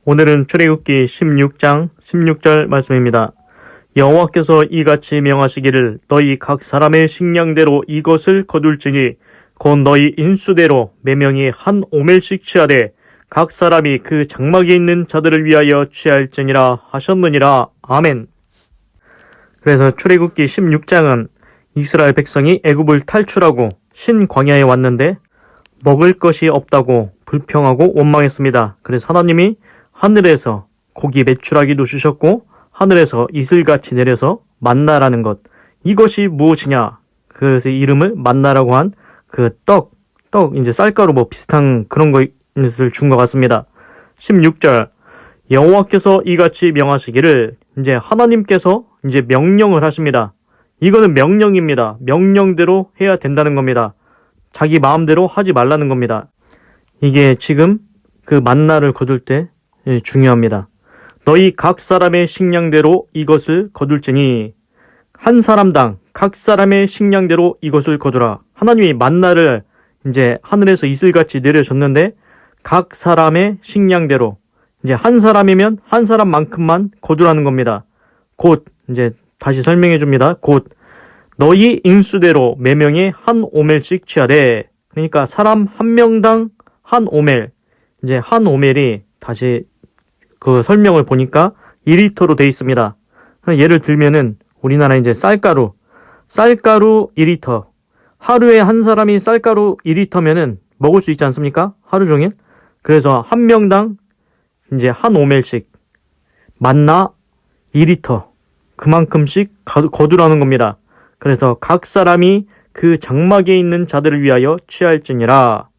오늘은 출애굽기 16장 16절 말씀입니다. 여호와께서 이같이 명하시기를 너희 각 사람의 식량대로 이것을 거둘지니 곧 너희 인수대로 매명이 한 오멜씩 취하되 각 사람이 그 장막에 있는 자들을 위하여 취할지니라 하셨느니라. 아멘. 그래서 출애굽기 16장은 이스라엘 백성이 애굽을 탈출하고 신광야에 왔는데 먹을 것이 없다고 불평하고 원망했습니다. 그래서 하나님이 하늘에서 고기 메추라기도 주셨고 하늘에서 이슬같이 내려서 만나라는 것, 이것이 무엇이냐? 그래서 이름을 만나라고 한 그 떡 이제 쌀가루 뭐 비슷한 그런 것을 준 것 같습니다. 16절 여호와께서 이같이 명하시기를, 이제 하나님께서 이제 명령을 하십니다. 이거는 명령입니다. 명령대로 해야 된다는 겁니다. 자기 마음대로 하지 말라는 겁니다. 이게 지금 그 만나를 거둘 때 중요합니다. 너희 각 사람의 식량대로 이것을 거둘지니, 한 사람당 각 사람의 식량대로 이것을 거두라. 하나님이 만나를 이제 하늘에서 이슬같이 내려줬는데 각 사람의 식량대로, 이제 한 사람이면 한 사람만큼만 거두라는 겁니다. 곧 이제 다시 설명해 줍니다. 곧 너희 인수대로 매명에 한 오멜씩 취하되, 그러니까 사람 한 명당 한 오멜, 이제 한 오멜이 다시 그 설명을 보니까 2리터로 돼 있습니다. 예를 들면은 우리나라 이제 쌀가루 2리터. 하루에 한 사람이 쌀가루 2리터면은 먹을 수 있지 않습니까? 하루 종일. 그래서 한 명당 이제 한 오멜씩 만나 2리터. 그만큼씩 거두라는 겁니다. 그래서 각 사람이 그 장막에 있는 자들을 위하여 취할지니라.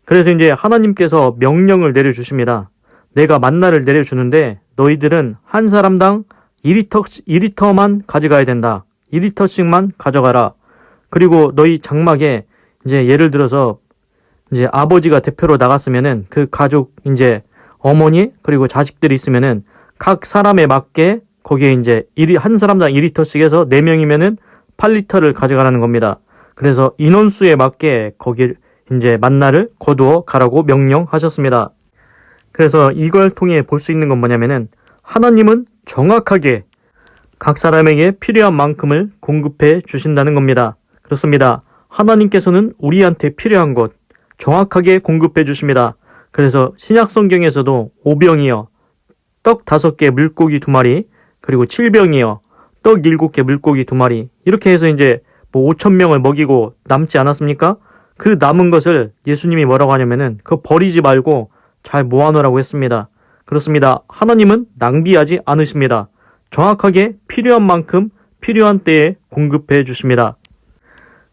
그래서 이제 하나님께서 명령을 내려주십니다. 내가 만나를 내려주는데 너희들은 한 사람당 2리터만 가져가야 된다. 2리터씩만 가져가라. 그리고 너희 장막에 이제 예를 들어서 이제 아버지가 대표로 나갔으면은 그 가족 이제 어머니 그리고 자식들이 있으면은 각 사람에 맞게 거기에 이제 한 사람당 2리터씩 해서 4명이면은 8리터를 가져가라는 겁니다. 그래서 인원수에 맞게 거기 이제 만나를 거두어 가라고 명령하셨습니다. 그래서 이걸 통해 볼 수 있는 건 뭐냐면은 하나님은 정확하게 각 사람에게 필요한 만큼을 공급해 주신다는 겁니다. 그렇습니다. 하나님께서는 우리한테 필요한 것 정확하게 공급해 주십니다. 그래서 신약 성경에서도 5병이요 떡 5개 물고기 2마리, 그리고 7병이요 떡 7개 물고기 2마리, 이렇게 해서 이제 뭐 5,000명을 먹이고 남지 않았습니까? 그 남은 것을 예수님이 뭐라고 하냐면은 그거 버리지 말고 잘 모아놓으라고 했습니다. 그렇습니다. 하나님은 낭비하지 않으십니다. 정확하게 필요한 만큼 필요한 때에 공급해 주십니다.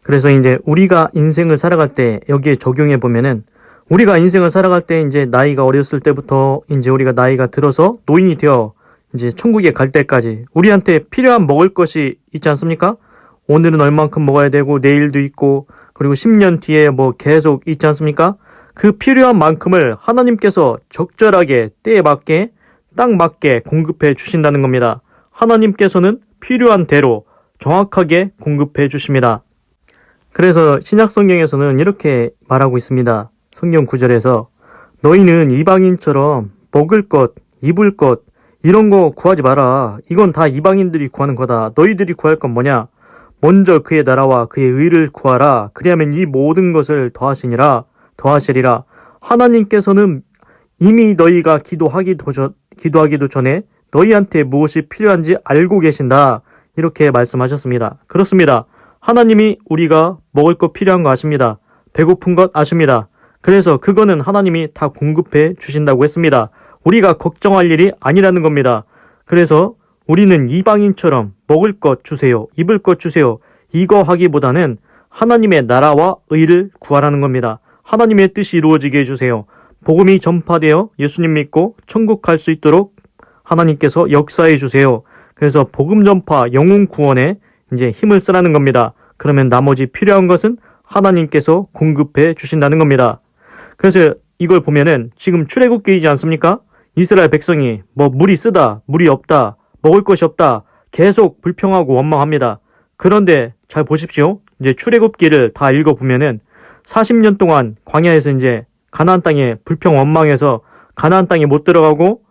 그래서 이제 우리가 인생을 살아갈 때 여기에 적용해 보면은, 우리가 인생을 살아갈 때 이제 나이가 어렸을 때부터 이제 우리가 나이가 들어서 노인이 되어 이제 천국에 갈 때까지 우리한테 필요한 먹을 것이 있지 않습니까? 오늘은 얼만큼 먹어야 되고 내일도 있고 그리고 10년 뒤에 뭐 계속 있지 않습니까? 그 필요한 만큼을 하나님께서 적절하게 때에 맞게 딱 맞게 공급해 주신다는 겁니다. 하나님께서는 필요한 대로 정확하게 공급해 주십니다. 그래서 신약 성경에서는 이렇게 말하고 있습니다. 성경 구절에서 너희는 이방인처럼 먹을 것, 입을 것 이런 거 구하지 마라. 이건 다 이방인들이 구하는 거다. 너희들이 구할 건 뭐냐? 먼저 그의 나라와 그의 의를 구하라. 그리하면 이 모든 것을 더하시리라. 하나님께서는 이미 너희가 기도하기도 전에 너희한테 무엇이 필요한지 알고 계신다. 이렇게 말씀하셨습니다. 그렇습니다. 하나님이 우리가 먹을 것 필요한 거 아십니다. 배고픈 것 아십니다. 그래서 그거는 하나님이 다 공급해 주신다고 했습니다. 우리가 걱정할 일이 아니라는 겁니다. 그래서 우리는 이방인처럼 먹을 것 주세요, 입을 것 주세요, 이거 하기보다는 하나님의 나라와 의를 구하라는 겁니다. 하나님의 뜻이 이루어지게 해주세요. 복음이 전파되어 예수님 믿고 천국 갈 수 있도록 하나님께서 역사해 주세요. 그래서 복음 전파, 영혼 구원에 이제 힘을 쓰라는 겁니다. 그러면 나머지 필요한 것은 하나님께서 공급해 주신다는 겁니다. 그래서 이걸 보면은 지금 출애굽기이지 않습니까? 이스라엘 백성이 뭐 물이 쓰다, 물이 없다, 먹을 것이 없다 계속 불평하고 원망합니다. 그런데 잘 보십시오. 이제 출애굽기를 다 읽어보면은 40년 동안 광야에서 이제 가나안 땅에 불평 원망해서 가나안 땅에 못 들어가고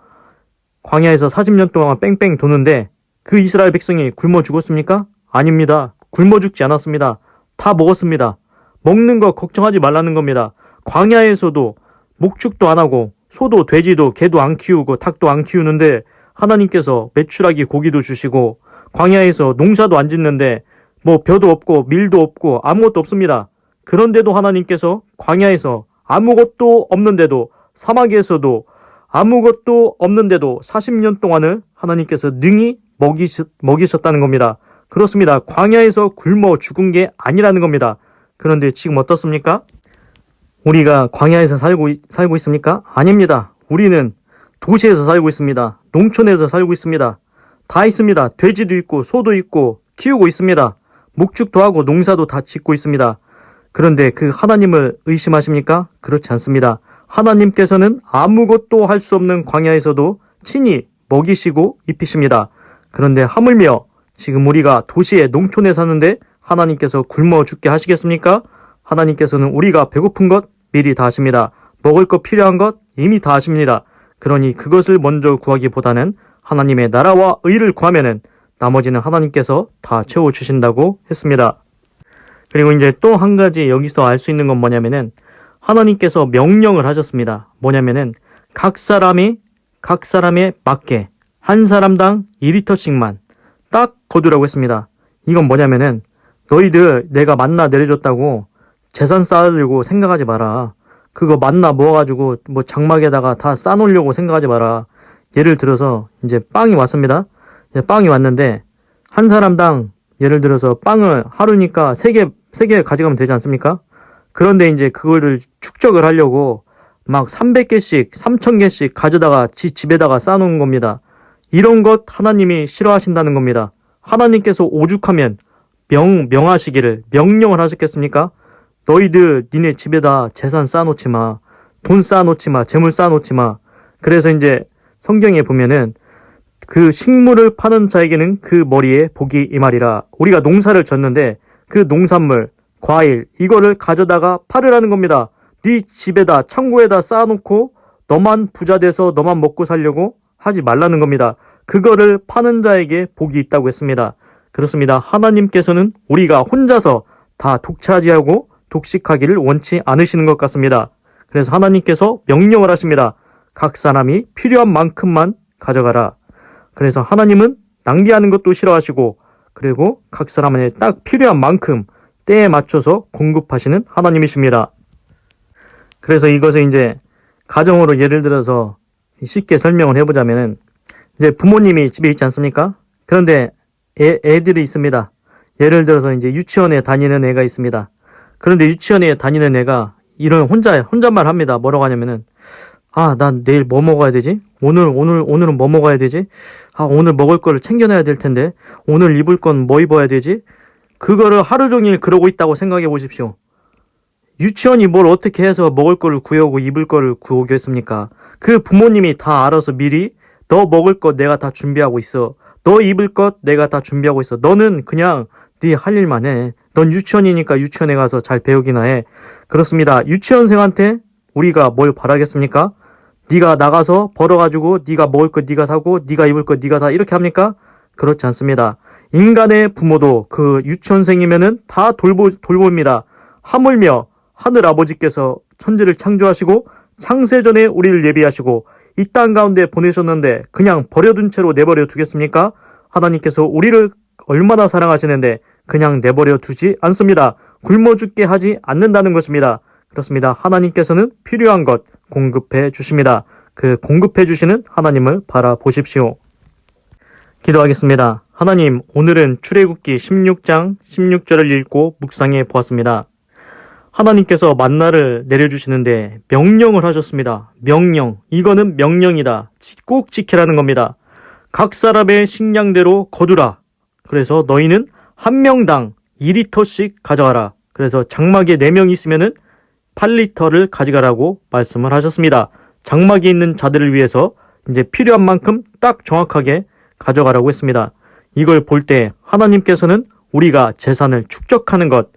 광야에서 40년 동안 뺑뺑 도는데 그 이스라엘 백성이 굶어 죽었습니까? 아닙니다. 굶어 죽지 않았습니다. 다 먹었습니다. 먹는 거 걱정하지 말라는 겁니다. 광야에서도 목축도 안 하고 소도 돼지도 개도 안 키우고 닭도 안 키우는데 하나님께서 메추라기 고기도 주시고 광야에서 농사도 안 짓는데 뭐 벼도 없고 밀도 없고 아무것도 없습니다. 그런데도 하나님께서 광야에서 아무것도 없는데도 사막에서도 아무것도 없는데도 40년 동안을 하나님께서 능히 먹이셨다는 겁니다. 그렇습니다. 광야에서 굶어 죽은 게 아니라는 겁니다. 그런데 지금 어떻습니까? 우리가 광야에서 살고 있습니까? 아닙니다. 우리는 도시에서 살고 있습니다. 농촌에서 살고 있습니다. 다 있습니다. 돼지도 있고 소도 있고 키우고 있습니다. 목축도 하고 농사도 다 짓고 있습니다. 그런데 그 하나님을 의심하십니까? 그렇지 않습니다. 하나님께서는 아무것도 할 수 없는 광야에서도 친히 먹이시고 입히십니다. 그런데 하물며 지금 우리가 도시에 농촌에 사는데 하나님께서 굶어 죽게 하시겠습니까? 하나님께서는 우리가 배고픈 것 미리 다 하십니다. 먹을 것 필요한 것 이미 다 하십니다. 그러니 그것을 먼저 구하기보다는 하나님의 나라와 의를 구하면은 나머지는 하나님께서 다 채워주신다고 했습니다. 그리고 이제 또 한 가지 여기서 알 수 있는 건 뭐냐면은 하나님께서 명령을 하셨습니다. 뭐냐면은 각 사람에 맞게 한 사람당 2리터씩만 딱 거두라고 했습니다. 이건 뭐냐면은 너희들 내가 만나 내려줬다고 재산 쌓으려고 생각하지 마라. 그거 만나 모아가지고 뭐 장막에다가 다 쌓아놓으려고 생각하지 마라. 예를 들어서 이제 빵이 왔습니다. 이제 빵이 왔는데 한 사람당 예를 들어서 빵을 하루니까 3개 가져가면 되지 않습니까? 그런데 이제 그거를 축적을 하려고 막 300개씩 3000개씩 가져다가 집에다가 쌓아놓은 겁니다. 이런 것 하나님이 싫어하신다는 겁니다. 하나님께서 오죽하면 명하시기를 명령을 하셨겠습니까? 너희들 니네 집에다 재산 쌓아놓지 마. 돈 쌓아놓지 마. 재물 쌓아놓지 마. 그래서 이제 성경에 보면은 그 식물을 파는 자에게는 그 머리에 복이 임하리라. 우리가 농사를 졌는데 그 농산물, 과일 이거를 가져다가 팔으라는 겁니다. 네 집에다 창고에다 쌓아놓고 너만 부자 돼서 너만 먹고 살려고 하지 말라는 겁니다. 그거를 파는 자에게 복이 있다고 했습니다. 그렇습니다. 하나님께서는 우리가 혼자서 다 독차지하고 독식하기를 원치 않으시는 것 같습니다. 그래서 하나님께서 명령을 하십니다. 각 사람이 필요한 만큼만 가져가라. 그래서 하나님은 낭비하는 것도 싫어하시고 그리고 각 사람한테 딱 필요한 만큼 때에 맞춰서 공급하시는 하나님이십니다. 그래서 이것을 이제 가정으로 예를 들어서 쉽게 설명을 해보자면은 이제 부모님이 집에 있지 않습니까? 그런데 애들이 있습니다. 예를 들어서 이제 유치원에 다니는 애가 있습니다. 그런데 유치원에 다니는 애가 이런 혼잣말 합니다. 뭐라고 하냐면은 난 내일 뭐 먹어야 되지? 오늘은 뭐 먹어야 되지? 오늘 먹을 거를 챙겨놔야 될 텐데 오늘 입을 건 뭐 입어야 되지? 그거를 하루 종일 그러고 있다고 생각해 보십시오. 유치원이 뭘 어떻게 해서 먹을 거를 구해오고 입을 거를 구해오겠습니까? 그 부모님이 다 알아서 미리 너 먹을 것 내가 다 준비하고 있어. 너 입을 것 내가 다 준비하고 있어. 너는 그냥 네 할 일만 해. 넌 유치원이니까 유치원에 가서 잘 배우기나 해. 그렇습니다. 유치원생한테 우리가 뭘 바라겠습니까? 네가 나가서 벌어가지고 네가 먹을 것 네가 사고 네가 입을 것 네가 사 이렇게 합니까? 그렇지 않습니다. 인간의 부모도 그 유치원생이면은 다 돌봅니다. 하물며 하늘 아버지께서 천지를 창조하시고 창세전에 우리를 예비하시고 이 땅 가운데 보내셨는데 그냥 버려둔 채로 내버려 두겠습니까? 하나님께서 우리를 얼마나 사랑하시는데 그냥 내버려 두지 않습니다. 굶어 죽게 하지 않는다는 것입니다. 그렇습니다. 하나님께서는 필요한 것 공급해 주십니다. 그 공급해 주시는 하나님을 바라보십시오. 기도하겠습니다. 하나님, 오늘은 출애굽기 16장 16절을 읽고 묵상해 보았습니다. 하나님께서 만나를 내려주시는데 명령을 하셨습니다. 명령, 이거는 명령이다. 꼭 지키라는 겁니다. 각 사람의 식량대로 거두라. 그래서 너희는 한 명당 2리터씩 가져가라. 그래서 장막에 4명 있으면은 8리터를 가져가라고 말씀을 하셨습니다. 장막에 있는 자들을 위해서 이제 필요한 만큼 딱 정확하게 가져가라고 했습니다. 이걸 볼 때 하나님께서는 우리가 재산을 축적하는 것,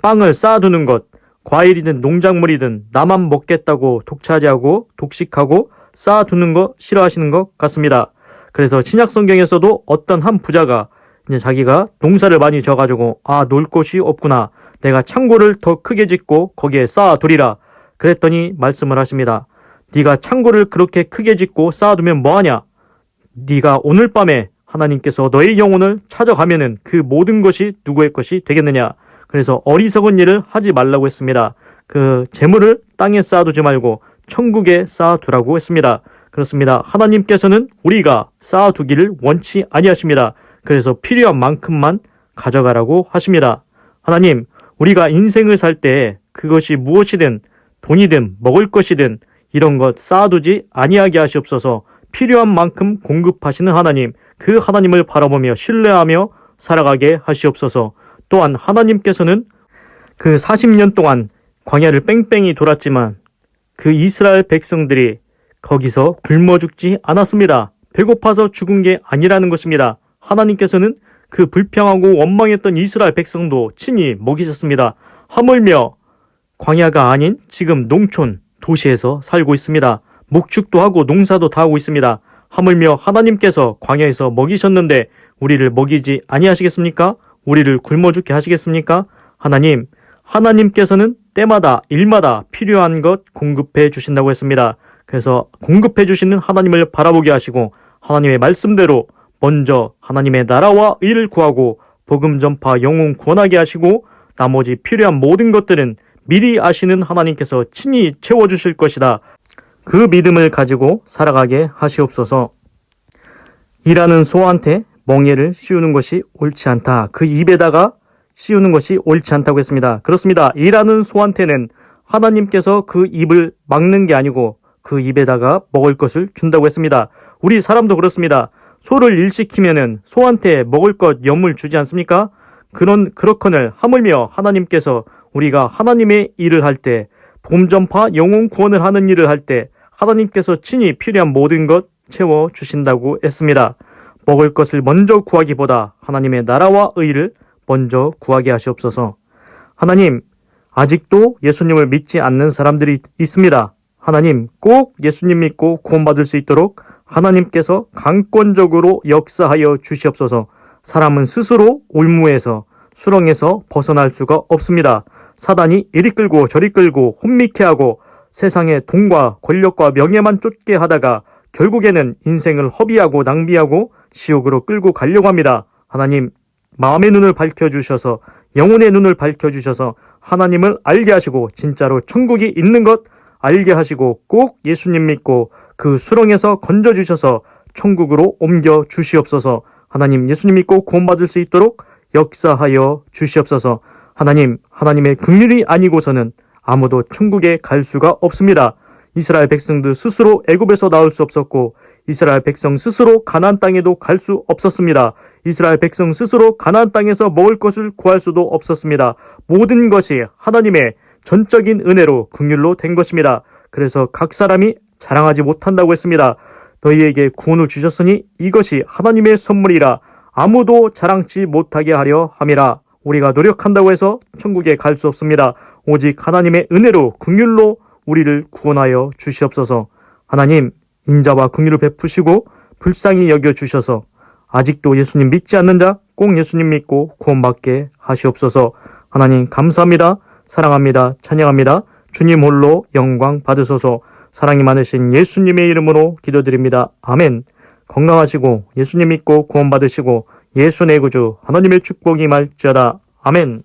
빵을 쌓아두는 것, 과일이든 농작물이든 나만 먹겠다고 독차지하고 독식하고 쌓아두는 거 싫어하시는 것 같습니다. 그래서 신약 성경에서도 어떤 한 부자가 이제 자기가 농사를 많이 져가지고 놀 곳이 없구나. 내가 창고를 더 크게 짓고 거기에 쌓아두리라. 그랬더니 말씀을 하십니다. 네가 창고를 그렇게 크게 짓고 쌓아두면 뭐하냐? 네가 오늘 밤에 하나님께서 너의 영혼을 찾아가면은 그 모든 것이 누구의 것이 되겠느냐? 그래서 어리석은 일을 하지 말라고 했습니다. 그 재물을 땅에 쌓아두지 말고 천국에 쌓아두라고 했습니다. 그렇습니다. 하나님께서는 우리가 쌓아두기를 원치 아니하십니다. 그래서 필요한 만큼만 가져가라고 하십니다. 하나님, 우리가 인생을 살 때 그것이 무엇이든 돈이든 먹을 것이든 이런 것 쌓아두지 아니하게 하시옵소서. 필요한 만큼 공급하시는 하나님, 그 하나님을 바라보며 신뢰하며 살아가게 하시옵소서. 또한 하나님께서는 그 40년 동안 광야를 뺑뺑이 돌았지만 그 이스라엘 백성들이 거기서 굶어 죽지 않았습니다. 배고파서 죽은 게 아니라는 것입니다. 하나님께서는 그 불평하고 원망했던 이스라엘 백성도 친히 먹이셨습니다. 하물며 광야가 아닌 지금 농촌, 도시에서 살고 있습니다. 목축도 하고 농사도 다 하고 있습니다. 하물며 하나님께서 광야에서 먹이셨는데 우리를 먹이지 아니하시겠습니까? 우리를 굶어 죽게 하시겠습니까? 하나님께서는 때마다 일마다 필요한 것 공급해 주신다고 했습니다. 그래서 공급해 주시는 하나님을 바라보게 하시고 하나님의 말씀대로 먼저 하나님의 나라와 의를 구하고 복음 전파 영혼 구원하게 하시고 나머지 필요한 모든 것들은 미리 아시는 하나님께서 친히 채워주실 것이다. 그 믿음을 가지고 살아가게 하시옵소서. 일하는 소한테 멍에를 씌우는 것이 옳지 않다. 그 입에다가 씌우는 것이 옳지 않다고 했습니다. 그렇습니다. 일하는 소한테는 하나님께서 그 입을 막는 게 아니고 그 입에다가 먹을 것을 준다고 했습니다. 우리 사람도 그렇습니다. 소를 일시키면은 소한테 먹을 것 염을 주지 않습니까? 그렇거늘 하물며 하나님께서 우리가 하나님의 일을 할 때, 복음 전파 영혼 구원을 하는 일을 할 때 하나님께서 친히 필요한 모든 것 채워주신다고 했습니다. 먹을 것을 먼저 구하기보다 하나님의 나라와 의를 먼저 구하게 하시옵소서. 하나님, 아직도 예수님을 믿지 않는 사람들이 있습니다. 하나님, 꼭 예수님 믿고 구원받을 수 있도록 하나님께서 강권적으로 역사하여 주시옵소서. 사람은 스스로 올무에서 수렁에서 벗어날 수가 없습니다. 사단이 이리 끌고 저리 끌고 혼미케 하고 세상의 돈과 권력과 명예만 쫓게 하다가 결국에는 인생을 허비하고 낭비하고 지옥으로 끌고 가려고 합니다. 하나님, 마음의 눈을 밝혀주셔서 영혼의 눈을 밝혀주셔서 하나님을 알게 하시고 진짜로 천국이 있는 것 알게 하시고 꼭 예수님 믿고 그 수렁에서 건져주셔서 천국으로 옮겨 주시옵소서. 하나님, 예수님 믿고 구원받을 수 있도록 역사하여 주시옵소서. 하나님, 하나님의 긍휼이 아니고서는 아무도 천국에 갈 수가 없습니다. 이스라엘 백성들 스스로 애굽에서 나올 수 없었고 이스라엘 백성 스스로 가나안 땅에도 갈 수 없었습니다. 이스라엘 백성 스스로 가나안 땅에서 먹을 것을 구할 수도 없었습니다. 모든 것이 하나님의 전적인 은혜로 긍휼로 된 것입니다. 그래서 각 사람이 자랑하지 못한다고 했습니다. 너희에게 구원을 주셨으니 이것이 하나님의 선물이라 아무도 자랑치 못하게 하려 함이라. 우리가 노력한다고 해서 천국에 갈 수 없습니다. 오직 하나님의 은혜로 긍휼로 우리를 구원하여 주시옵소서. 하나님, 인자와 긍휼을 베푸시고 불쌍히 여겨주셔서 아직도 예수님 믿지 않는 자 꼭 예수님 믿고 구원받게 하시옵소서. 하나님 감사합니다. 사랑합니다. 찬양합니다. 주님 홀로 영광 받으소서. 사랑이 많으신 예수님의 이름으로 기도드립니다. 아멘. 건강하시고 예수님 믿고 구원받으시고 예수 내 구주 하나님의 축복이 임할지어다. 아멘.